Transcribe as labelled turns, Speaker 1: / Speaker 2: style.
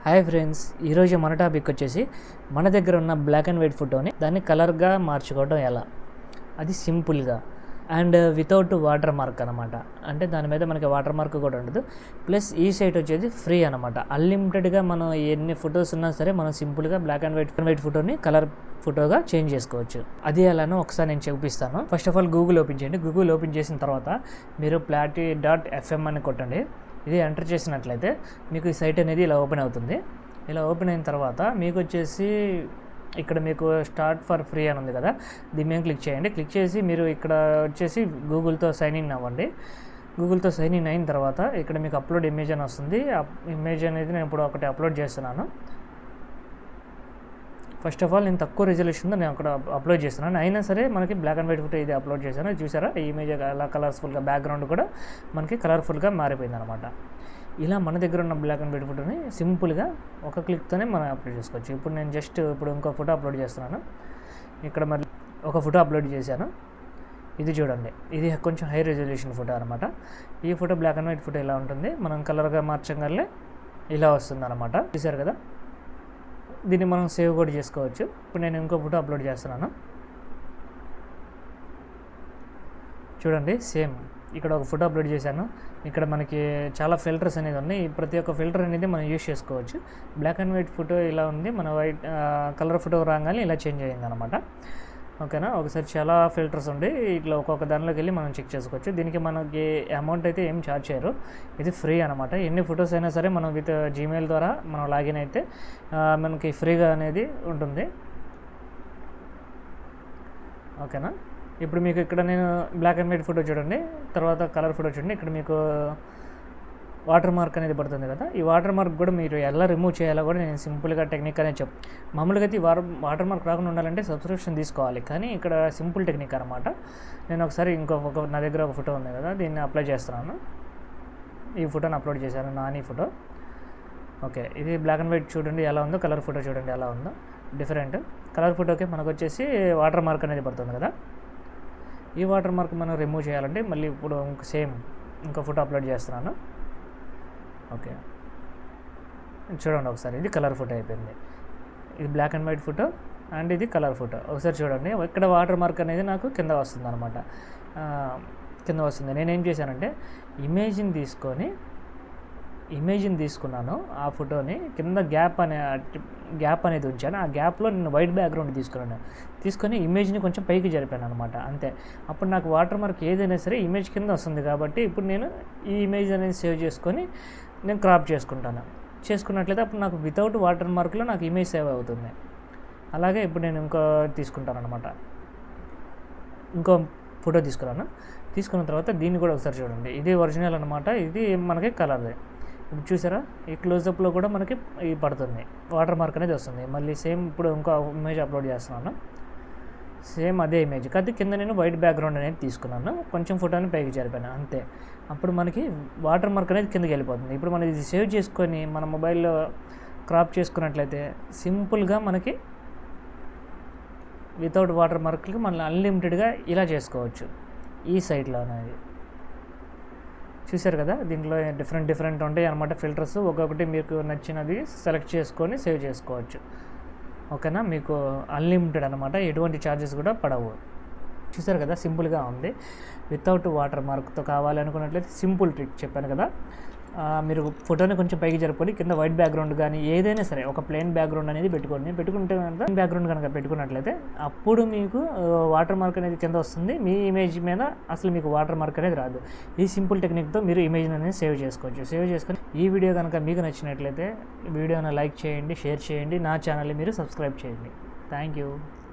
Speaker 1: Hi friends, ఈరోజు మన topic వచ్చేసి మన దగ్గర ఉన్న బ్లాక్ అండ్ వైట్ ఫోటోని దాన్ని కలర్గా మార్చుకోవడం ఎలా, అది సింపుల్గా అండ్ వితౌట్ వాటర్ మార్క్ అనమాట. అంటే దాని మీద మనకి వాటర్ మార్క్ కూడా ఉండదు. ప్లస్ ఈ సైట్ వచ్చేది ఫ్రీ అనమాట. అన్లిమిటెడ్గా మనం ఎన్ని ఫొటోస్ ఉన్నా సరే మనం సింపుల్గా బ్లాక్ అండ్ వైట్ ఫోటోని కలర్ ఫోటోగా చేంజ్ చేసుకోవచ్చు. అది ఎలానో ఒకసారి నేను చూపిస్తాను. First of all Google open చేయండి. గూగుల్ ఓపెన్ చేసిన తర్వాత మీరు platy.fm అని కొట్టండి. ఇది ఎంటర్ చేసినట్లయితే మీకు ఈ సైట్ అనేది ఇలా ఓపెన్ అవుతుంది. ఇలా ఓపెన్ అయిన తర్వాత మీకు వచ్చేసి ఇక్కడ మీకు స్టార్ట్ ఫర్ ఫ్రీ అని ఉంది కదా, దీని మీద క్లిక్ చేయండి. క్లిక్ చేసి మీరు ఇక్కడ వచ్చేసి గూగుల్తో సైన్ ఇన్ అవ్వండి. గూగుల్తో సైన్ ఇన్ అయిన తర్వాత ఇక్కడ మీకు అప్లోడ్ ఇమేజ్ అని వస్తుంది. ఆ ఇమేజ్ అనేది నేను ఇప్పుడు ఒకటి అప్లోడ్ చేస్తున్నాను. ఫస్ట్ ఆఫ్ ఆల్ నేను తక్కువ రెజల్యూషన్తో నేను అక్కడ అప్లోడ్ చేస్తున్నాను. అయినా సరే మనకి బ్లాక్ అండ్ వైట్ ఫోటో ఇది అప్లోడ్ చేశాను. చూసారా, ఈ ఇమేజ్ అలా కలర్ఫుల్గా బ్యాక్గ్రౌండ్ కూడా మనకి కలర్ఫుల్గా మారిపోయింది అనమాట. ఇలా మన దగ్గర ఉన్న బ్లాక్ అండ్ వైట్ ఫోటోని సింపుల్గా ఒక క్లిక్తోనే మనం అప్లోడ్ చేసుకోవచ్చు. ఇప్పుడు నేను జస్ట్ ఇంకో ఫోటో అప్లోడ్ చేస్తున్నాను. ఇక్కడ మరి ఒక ఫోటో అప్లోడ్ చేశాను. ఇది చూడండి, ఇది కొంచెం హై రెజల్యూషన్ ఫోటో అనమాట. ఈ photo black and white photo ఇలా ఉంటుంది. మనం కలర్గా మార్చగలే ఇలా వస్తుంది అనమాట. చూసారు కదా, దీన్ని మనం సేవ్ కూడా చేసుకోవచ్చు. ఇప్పుడు నేను ఇంకో ఫోటో అప్లోడ్ చేస్తున్నాను. చూడండి, సేమ్ ఇక్కడ ఒక ఫోటో అప్లోడ్ చేశాను. ఇక్కడ మనకి చాలా ఫిల్టర్స్ అనేది ఉన్నాయి. ప్రతి ఒక్క ఫిల్టర్ అనేది మనం యూజ్ చేసుకోవచ్చు. బ్లాక్ అండ్ వైట్ ఫోటో ఇలా ఉంది, మన వైట్ కలర్ ఫోటో రాగానే ఇలా చేంజ్ అయ్యింది అనమాట. ఓకేనా, ఒకసారి చాలా ఫిల్టర్స్ ఉండి ఇట్లా ఒక్కొక్క దానిలోకి వెళ్ళి మనం చెక్ చేసుకోవచ్చు. దీనికి మనకి అమౌంట్ అయితే ఏం ఛార్జ్ చేయరు, ఇది ఫ్రీ అనమాట. ఎన్ని ఫొటోస్ అయినా సరే మనం విత్ జీమెయిల్ ద్వారా మనం లాగిన్ అయితే మనకి ఫ్రీగా అనేది ఉంటుంది. ఓకేనా, ఇప్పుడు మీకు ఇక్కడ నేను బ్లాక్ అండ్ వైట్ ఫోటో చూడండి, తర్వాత కలర్ ఫోటో చూడండి. ఇక్కడ మీకు వాటర్ మార్క్ అనేది పడుతుంది కదా, ఈ వాటర్ మార్క్ కూడా మీరు ఎలా రిమూవ్ చేయాలో కూడా నేను సింపుల్గా టెక్నిక్ అనేది మామూలుగా అయితే వాటర్ మార్క్ రాకుండా ఉండాలంటే సబ్స్క్రిప్షన్ తీసుకోవాలి, కానీ ఇక్కడ సింపుల్ టెక్నిక్ అనమాట. నేను ఒకసారి నా దగ్గర ఒక ఫోటో ఉంది కదా, దీన్ని అప్లై చేస్తున్నాను. ఈ ఫోటోని అప్లోడ్ చేశాను, నాని ఫోటో. ఓకే, ఇది బ్లాక్ అండ్ వైట్ చూడండి ఎలా ఉందో, కలర్ ఫోటో చూడండి ఎలా ఉందో, డిఫరెంట్. కలర్ ఫోటోకి మనకు వచ్చేసి వాటర్ మార్క్ అనేది పడుతుంది కదా, ఈ వాటర్ మార్క్ మనం రిమూవ్ చేయాలంటే మళ్ళీ ఇప్పుడు ఇంకో ఫోటో అప్లోడ్ చేస్తున్నాను. ఓకే, చూడండి ఒకసారి, ఇది కలర్ ఫోటో అయిపోయింది. ఇది black and white photo and ఇది కలర్ ఫోటో. ఒకసారి చూడండి, ఇక్కడ వాటర్ మార్క్ అనేది నాకు కింద వస్తుంది అనమాట. నేనేం చేశానంటే ఇమేజ్ని తీసుకున్నాను, ఆ ఫోటోని కింద గ్యాప్ అనేది ఉంచాను. ఆ గ్యాప్లో నేను వైట్ బ్యాక్గ్రౌండ్ తీసుకొని ఇమేజ్ని కొంచెం పైకి జరిపాను అనమాట, అంతే. అప్పుడు నాకు వాటర్ మార్క్ ఏదైనా సరే ఇమేజ్ కింద వస్తుంది కాబట్టి ఇప్పుడు నేను ఈ ఇమేజ్ అనేది సేవ్ చేసుకొని నేను క్రాప్ చేసుకున్నట్లయితే అప్పుడు నాకు వితౌట్ వాటర్ మార్క్లో నాకు ఇమేజ్ సేవ్ అవుతుంది. అలాగే ఇప్పుడు నేను తీసుకుంటాను అనమాట. ఇంకో ఫోటో తీసుకున్న తర్వాత దీన్ని కూడా ఒకసారి చూడండి, ఇది ఒరిజినల్ అనమాట, ఇది మనకి కలర్దే. ఇప్పుడు చూసారా, ఈ క్లోజప్లో కూడా మనకి ఇది పడుతుంది, వాటర్ మార్క్ అనేది వస్తుంది. మళ్ళీ సేమ్ ఇప్పుడు ఇంకో ఇమేజ్ అప్లోడ్ చేస్తున్నాను, సేమ్ అదే ఇమేజ్ కాదు, కింద నేను వైట్ బ్యాక్గ్రౌండ్ అనేది తీసుకున్నాను, కొంచెం ఫోటోని పైకి జరిపాను, అంతే. అప్పుడు మనకి వాటర్ మార్క్ అనేది కిందకి వెళ్ళిపోతుంది. ఇప్పుడు మనం ఇది సేవ్ చేసుకొని మన మొబైల్లో క్రాప్ చేసుకున్నట్లయితే సింపుల్గా మనకి వితౌట్ వాటర్ మార్క్కి మనం అన్లిమిటెడ్గా ఇలా చేసుకోవచ్చు ఈ సైట్లో అనేది. చూసారు కదా, దీంట్లో డిఫరెంట్ ఉంటాయి అన్నమాట ఫిల్టర్స్. ఒక్కొక్కటి మీకు నచ్చినది సెలెక్ట్ చేసుకొని సేవ్ చేసుకోవచ్చు. ఓకేనా, మీకు అన్లిమిటెడ్ అనమాట, ఎటువంటి ఛార్జెస్ కూడా పడవు. చూసారు కదా, సింపుల్గా ఉంది. వితౌట్ వాటర్ మార్క్తో కావాలి అనుకున్నట్లయితే సింపుల్ ట్రిక్ చెప్పాను కదా, మీరు ఫోటోని కొంచెం పైకి జరుపుకొని కింద వైట్ బ్యాక్గ్రౌండ్ కానీ ఏదైనా సరే ఒక ప్లెయిన్ బ్యాక్గ్రౌండ్ అనేది పెట్టుకుంటే కనుక బ్యాక్గ్రౌండ్ కనుక పెట్టుకున్నట్లయితే అప్పుడు మీకు వాటర్ మార్క్ అనేది కింద వస్తుంది. మీ ఇమేజ్ మీద అసలు మీకు వాటర్ మార్క్ అనేది రాదు. ఈ సింపుల్ టెక్నిక్తో మీరు ఇమేజ్ అనేది సేవ్ చేసుకొని ఈ వీడియో కనుక మీకు నచ్చినట్లయితే వీడియోని లైక్ చేయండి, షేర్ చేయండి, నా ఛానల్ని మీరు సబ్స్క్రైబ్ చేయండి. Thank you.